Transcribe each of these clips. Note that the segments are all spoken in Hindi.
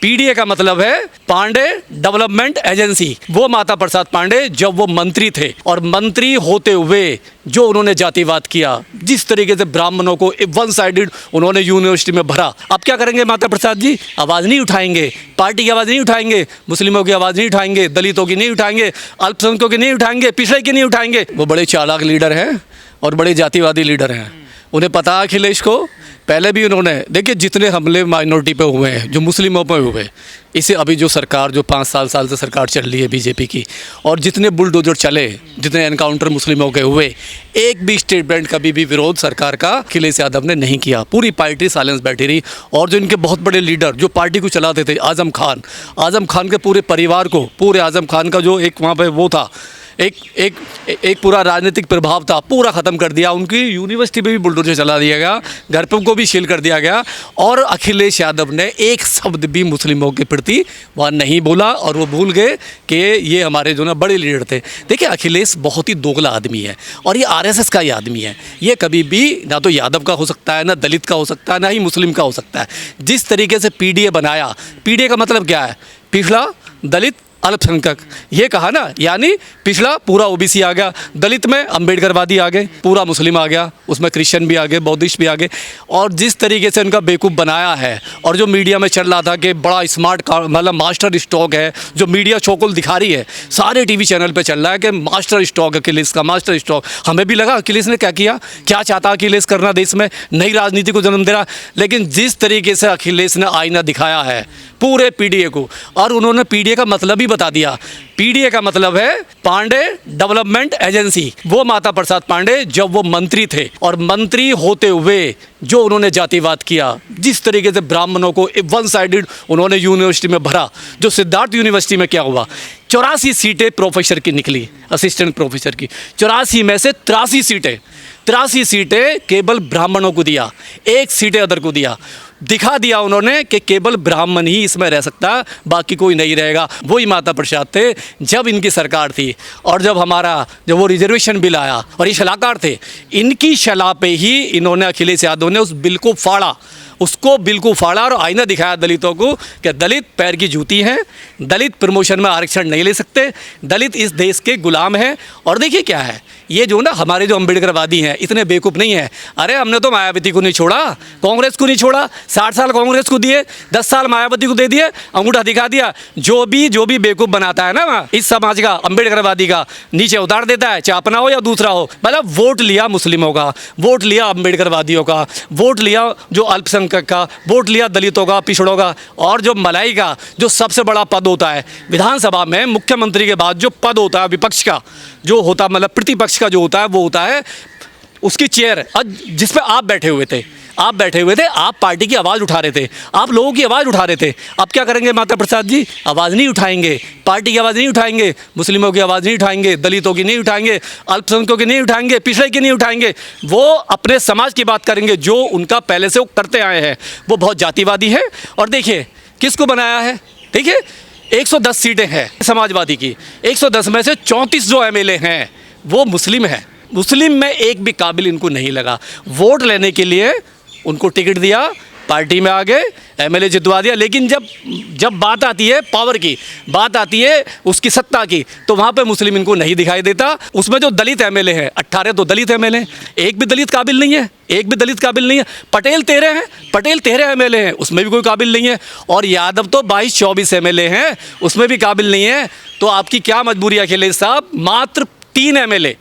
पीडीए का मतलब है पांडे डेवलपमेंट एजेंसी। वो माता प्रसाद पांडे जब वो मंत्री थे और मंत्री होते हुए जो उन्होंने जातिवाद किया, जिस तरीके से ब्राह्मणों को वन साइडेड उन्होंने यूनिवर्सिटी में भरा। अब क्या करेंगे माता प्रसाद जी? आवाज़ नहीं उठाएंगे, पार्टी की आवाज़ नहीं उठाएंगे, मुस्लिमों की आवाज़ नहीं उठाएंगे, दलितों की नहीं उठाएंगे, अल्पसंख्यकों की नहीं उठाएंगे, पिछड़े की नहीं उठाएंगे। वो बड़े चालाक लीडर हैं और बड़े जातिवादी लीडर हैं। उन्हें पता है अखिलेश को, पहले भी उन्होंने देखिए जितने हमले माइनॉरिटी पे हुए हैं, जो मुस्लिमों पे हुए, इसे अभी जो सरकार जो 5 साल से सरकार चल रही है बीजेपी की, और जितने बुलडोजर चले, जितने एनकाउंटर मुस्लिमों के हुए, एक भी स्टेटमेंट कभी भी विरोध सरकार का अखिलेश यादव ने नहीं किया। पूरी पार्टी साइलेंस बैठी रही। और जो इनके बहुत बड़े लीडर जो पार्टी को चलाते थे, आजम खान के पूरे परिवार को, पूरे आजम खान का जो एक वहाँ पर वो था, एक पूरा राजनीतिक प्रभाव था, पूरा ख़त्म कर दिया। उनकी यूनिवर्सिटी पे भी बुलडोजर चला दिया गया, घर पे को भी सील कर दिया गया। और अखिलेश यादव ने एक शब्द भी मुस्लिमों के प्रति वहाँ नहीं बोला, और वो भूल गए कि ये हमारे जो ना बड़े लीडर थे। देखिए अखिलेश बहुत ही दोगला आदमी है और ये आरएसएस का ही आदमी है। ये कभी भी ना तो यादव का हो सकता है, ना दलित का हो सकता है, ना ही मुस्लिम का हो सकता है। जिस तरीके से पीडीए बनाया, पीडीए का मतलब क्या है? पिछड़ा, दलित, अल्पसंख्यक, ये कहा ना, यानी पिछड़ा पूरा ओबीसी आ गया, दलित में अम्बेडकरवादी आ गए, पूरा मुस्लिम आ गया, उसमें क्रिश्चियन भी आ गए, बौद्धिस्ट भी आ गए। और जिस तरीके से उनका बेवकूफ़ बनाया है, और जो मीडिया में चल रहा था कि बड़ा स्मार्ट मतलब मास्टर स्ट्रोक है, जो मीडिया चौकुल दिखा रही है, सारे टीवी चैनल पे चल रहा है कि मास्टर स्ट्रोक अखिलेश का, मास्टर स्ट्रोक। हमें भी लगा अखिलेश ने क्या किया, क्या चाहता अखिलेश करना देश में, नई राजनीति को जन्म दे रहा। लेकिन जिस तरीके से अखिलेश ने आईना दिखाया है पूरे पीडीए को, और उन्होंने पीडीए का मतलब ही बता दिया। पीडीए का मतलब है पांडे डेवलपमेंट एजेंसी। वो माता प्रसाद पांडे जब वो मंत्री थे और मंत्री होते हुए जो उन्होंने जातिवाद किया, जिस तरीके से ब्राह्मणों को वन साइडेड उन्होंने यूनिवर्सिटी में भरा। जो सिद्धार्थ यूनिवर्सिटी में क्या हुआ, 84 सीटें प्रोफेसर की निकली, असिस्टेंट प्रोफेसर की। 84 में से 83 सीटें केवल ब्राह्मणों को दिया, 1 सीटें अदर को दिया। दिखा दिया उन्होंने कि केवल ब्राह्मण ही इसमें रह सकता, बाकी कोई नहीं रहेगा। वही माता प्रसाद थे जब इनकी सरकार थी, और जब वो रिजर्वेशन बिल आया, और ये सलाहकार थे, इनकी सलाह पे ही इन्होंने, अखिलेश यादव ने उस बिल को फाड़ा, और आईना दिखाया दलितों को कि दलित पैर की जूती हैं, दलित प्रमोशन में आरक्षण नहीं ले सकते, दलित इस देश के गुलाम हैं। और देखिए क्या है, ये जो ना हमारे जो अम्बेडकरवादी हैं इतने बेवकूफ़ नहीं है। अरे हमने तो मायावती को नहीं छोड़ा, कांग्रेस को नहीं छोड़ा, 60 साल कांग्रेस को दिए, 10 साल मायावती को दे दिए, अंगूठा दिखा दिया। जो भी बेवकूफ़ बनाता है ना इस समाज का, अम्बेडकरवादी का, नीचे उतार देता है, चाहे अपना हो या दूसरा हो। मतलब वोट लिया मुस्लिमों का, वोट लिया अम्बेडकरवादियों का, वोट लिया जो अल्पसंख्यक का, वोट लिया दलितों का, पिछड़ों का। और जो मलाई का जो सबसे बड़ा पद होता है विधानसभा में, मुख्यमंत्री के बाद जो पद होता है विपक्ष का, जो होता मतलब प्रतिपक्ष का जो होता है, वो होता है उसकी चेयर, जिस पे आप बैठे हुए थे, आप पार्टी की आवाज़ उठा रहे थे, आप लोगों की आवाज़ उठा रहे थे। अब क्या करेंगे माता प्रसाद जी? आवाज़ नहीं उठाएंगे, पार्टी की आवाज़ नहीं उठाएंगे, मुस्लिमों की आवाज़ नहीं उठाएंगे, दलितों की नहीं उठाएंगे, अल्पसंख्यकों की नहीं उठाएंगे, पिछड़े की नहीं उठाएंगे। वो अपने समाज की बात करेंगे, जो उनका पहले से वो करते आए हैं। वो बहुत जातिवादी है। और देखिए किसको बनाया है, देखिए 110 सीटें हैं समाजवादी की, 110 में से 34 जो एमएलए हैं वो मुस्लिम हैं। मुस्लिम में एक भी काबिल इनको नहीं लगा। वोट लेने के लिए उनको टिकट दिया, पार्टी में आ गए, एमएलए जितवा दिया। लेकिन जब बात आती है पावर की, बात आती है उसकी सत्ता की, तो वहाँ पे मुस्लिम इनको नहीं दिखाई देता। उसमें जो दलित एमएलए हैं, 18 तो दलित एमएलए, एक भी दलित काबिल नहीं है, पटेल 13 एमएलए हैं, उसमें भी कोई काबिल नहीं है। और यादव तो 22-24 एमएलए हैं, उसमें भी काबिल नहीं है। तो आपकी क्या मजबूरी है अखिलेश साहब? मात्र 3 एमएलए,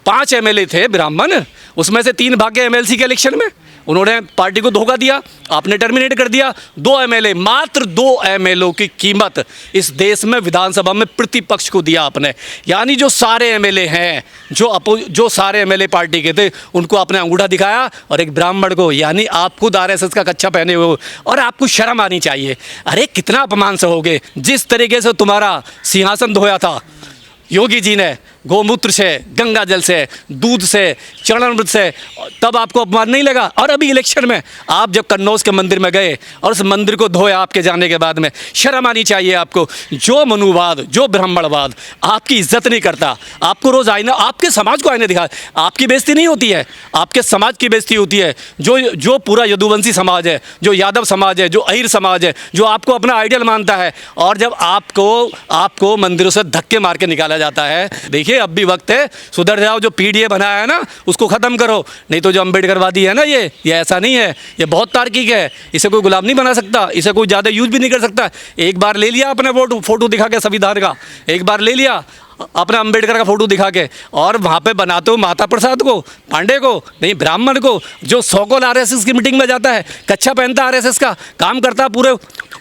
5 एमएलए थे ब्राह्मण, उसमें से 3 भाग गए एमएलसी के इलेक्शन में। उन्होंने पार्टी को धोखा दिया, आपने टर्मिनेट कर दिया। 2 एमएलए, मात्र 2 एमएलए की कीमत इस देश में विधानसभा में प्रतिपक्ष को दिया आपने। यानी जो सारे एमएलए हैं, जो सारे एमएलए पार्टी के थे, उनको आपने अंगूठा दिखाया, और एक ब्राह्मण को, यानी आप खुद आरएसएस का कच्छा पहने हुए हो, और आपको शर्म आनी चाहिए। अरे कितना अपमान सहोगे। जिस तरीके से तुम्हारा सिंहासन धोया था योगी जी ने, गोमूत्र से, गंगा जल से, दूध से, चरणामृत से, तब आपको अपमान नहीं लगा? और अभी इलेक्शन में आप जब कन्नौज के मंदिर में गए और उस मंदिर को धोया आपके जाने के बाद में, शर्म आनी चाहिए आपको। जो मनुवाद, जो ब्राह्मणवाद आपकी इज्जत नहीं करता, आपको रोज आईना, आपके समाज को आईने दिखा, आपकी बेइज्जती नहीं होती है, आपके समाज की बेइज्जती होती है। जो पूरा यदुवंशी समाज है, जो यादव समाज है, जो अहिर समाज है, जो आपको अपना आइडियल मानता है, और जब आपको मंदिरों से धक्के मार के निकाला जाता है। देखिए अब भी वक्त है, सुधर जाओ। जो पीडीए बनाया है ना उसको ख़त्म करो, नहीं तो जो अम्बेडकरवादी है ना ये ऐसा नहीं है, ये बहुत तार्किक है, इसे कोई गुलाम नहीं बना सकता, इसे कोई ज़्यादा यूज भी नहीं कर सकता। एक बार ले लिया अपने फोटो दिखा के संविधान का, एक बार ले लिया अपना अम्बेडकर का फोटो दिखा के, और वहाँ पे बनाते हो माता प्रसाद को, पांडे को, नहीं ब्राह्मण को, जो सौकोल आरएसएस की मीटिंग में जाता है, कच्छा पहनता आरएसएस का, काम करता है पूरे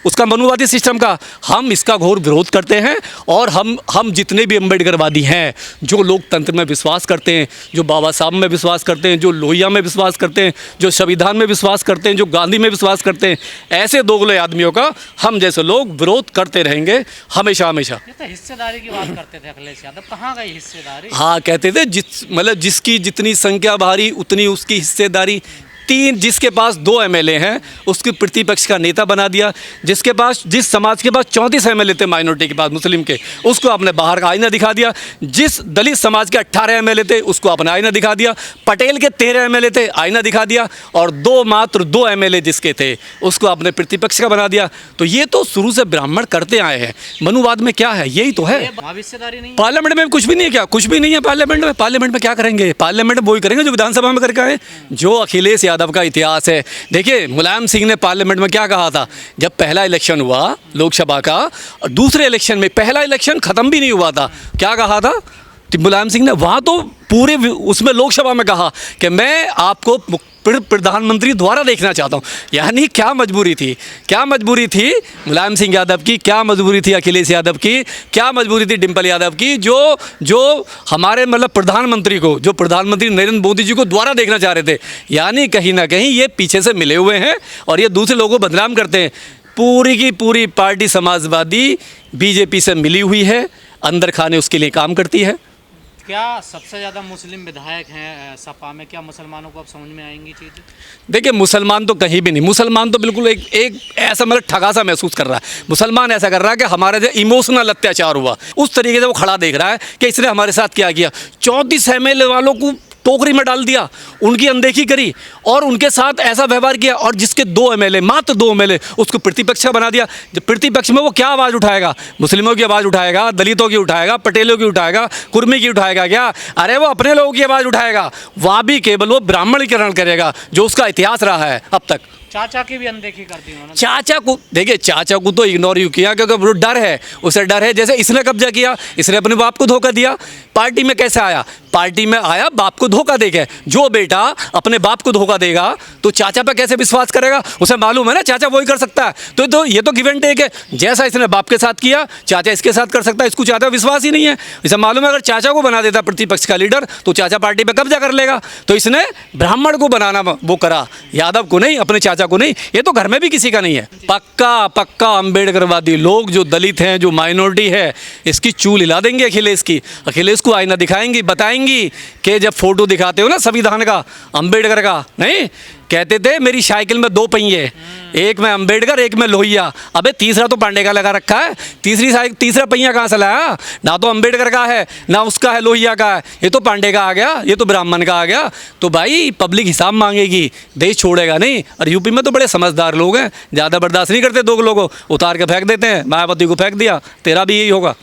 उसका मनुवादी सिस्टम का। हम इसका घोर विरोध करते हैं। और हम जितने भी अम्बेडकरवादी हैं, जो लोकतंत्र में विश्वास करते हैं, जो बाबा साहब में विश्वास करते हैं, जो लोहिया में विश्वास करते हैं, जो संविधान में विश्वास करते हैं, जो गांधी में विश्वास करते हैं, ऐसे दोगले आदमियों का हम जैसे लोग विरोध करते रहेंगे हमेशा हमेशा। हिस्सेदारी की बात करते थे अखिलेश यादव, कहाँ गई हिस्सेदारी? हाँ, कहते थे मतलब जिसकी जितनी संख्या भारी उतनी उसकी हिस्सेदारी। जिसके पास 2 एमएलए हैं उसकी प्रतिपक्ष का नेता बना दिया। जिस समाज के पास 34 एमएलए थे माइनॉरिटी के पास, मुस्लिम के, उसको आपने बाहर का आईना दिखा दिया। जिस दलित समाज के 18 एमएलए थे उसको अपना आईना दिखा दिया। पटेल के 13 एमएलए थे, आईना दिखा दिया। और मात्र 2 एमएलए जिसके थे उसको आपने प्रतिपक्ष का बना दिया। तो ये तो शुरू से ब्राह्मण करते आए हैं। मनुवाद में क्या है? यही तो है। हिस्सेदारी नहीं, पार्लियामेंट में कुछ भी नहीं है क्या? कुछ भी नहीं है पार्लियामेंट में क्या करेंगे? पार्लियामेंट में वही करेंगे जो विधानसभा में करके आए, जो अखिलेश यादव का इतिहास है। देखिए मुलायम सिंह ने पार्लियामेंट में क्या कहा था जब पहला इलेक्शन हुआ लोकसभा का, और दूसरे इलेक्शन में, पहला इलेक्शन खत्म भी नहीं हुआ था, क्या कहा था मुलायम सिंह ने? वहाँ तो पूरे उसमें लोकसभा में कहा कि मैं आपको प्रधानमंत्री द्वारा देखना चाहता हूँ। यानी क्या मजबूरी थी? क्या मजबूरी थी मुलायम सिंह यादव की? क्या मजबूरी थी अखिलेश यादव की? क्या मजबूरी थी डिम्पल यादव की? जो हमारे मतलब प्रधानमंत्री को, जो प्रधानमंत्री नरेंद्र मोदी जी को द्वारा देखना चाह रहे थे। यानी कहीं ना कहीं ये पीछे से मिले हुए हैं और ये दूसरे लोगों को बदनाम करते हैं। पूरी की पूरी पार्टी समाजवादी बीजेपी से मिली हुई है, अंदर खाने उसके लिए काम करती है। क्या सबसे ज़्यादा मुस्लिम विधायक हैं सपा में? क्या मुसलमानों को अब समझ में आएंगी चीज़ें? देखिए मुसलमान तो कहीं भी नहीं, मुसलमान तो बिल्कुल एक ऐसा मतलब ठगा सा महसूस कर रहा है। मुसलमान ऐसा कर रहा है कि हमारे जो इमोशनल अत्याचार हुआ उस तरीके से वो खड़ा देख रहा है कि इसने हमारे साथ क्या किया। 34 एमएलए वालों को टोकरी में डाल दिया, उनकी अनदेखी करी और उनके साथ ऐसा व्यवहार किया। और जिसके 2 एमएलए, मात्र 2 एमएलए, उसको प्रतिपक्ष का बना दिया। जब प्रतिपक्ष में वो क्या आवाज़ उठाएगा? मुस्लिमों की आवाज़ उठाएगा, दलितों की उठाएगा, पटेलों की उठाएगा, कुर्मी की उठाएगा क्या? अरे वो अपने लोगों की आवाज़ उठाएगा। वहाँ भी केवल वो ब्राह्मणीकरण करेगा, जो उसका इतिहास रहा है अब तक। चाचा की भी अनदेखी कर दी उन्होंने। चाचा को देखिए, चाचा को तो इग्नोर ही किया क्योंकि वो डर है, उसे डर है। जैसे इसने कब्जा किया, इसने अपने बाप को धोखा दिया। पार्टी में कैसे आया? पार्टी में आया बाप को धोखा देके। जो बेटा अपने बाप को धोखा देगा तो चाचा पे कैसे विश्वास करेगा? उसे मालूम है ना चाचा वही कर सकता है। तो ये तो गिव एंड टेक है। जैसा इसने बाप के साथ किया, चाचा इसके साथ कर सकता है। इसको चाचा विश्वास ही नहीं है। इसे मालूम है अगर चाचा को बना देता प्रतिपक्ष का लीडर तो चाचा पार्टी पे कब्जा कर लेगा। तो इसने ब्राह्मण को बनाना वो करा, यादव को नहीं, अपने चाचा को नहीं। ये तो घर में भी किसी का नहीं है। पक्का अम्बेडकरवादी लोग, जो दलित हैं, जो माइनॉरिटी है, इसकी चूल हिला देंगे अखिलेश की। अखिलेश को आईना दिखाएंगी, बताएंगी कि जब फोटो दिखाते हो ना संविधान का, अम्बेडकर का, नहीं कहते थे मेरी साइकिल में 2 पहिए, एक में अम्बेडकर, एक में लोहिया। अबे तीसरा तो पांडे का लगा रखा है। तीसरा पहिया कहाँ से लाया? ना तो अम्बेडकर का है, ना उसका है, लोहिया का है। ये तो पांडे का आ गया, ये तो ब्राह्मण का आ गया। तो भाई पब्लिक हिसाब मांगेगी, देश छोड़ेगा नहीं। और यूपी में तो बड़े समझदार लोग हैं, ज़्यादा बर्दाश्त नहीं करते। 2 लोगों को उतार के फेंक देते हैं। मायावती को फेंक दिया, तेरा भी यही होगा।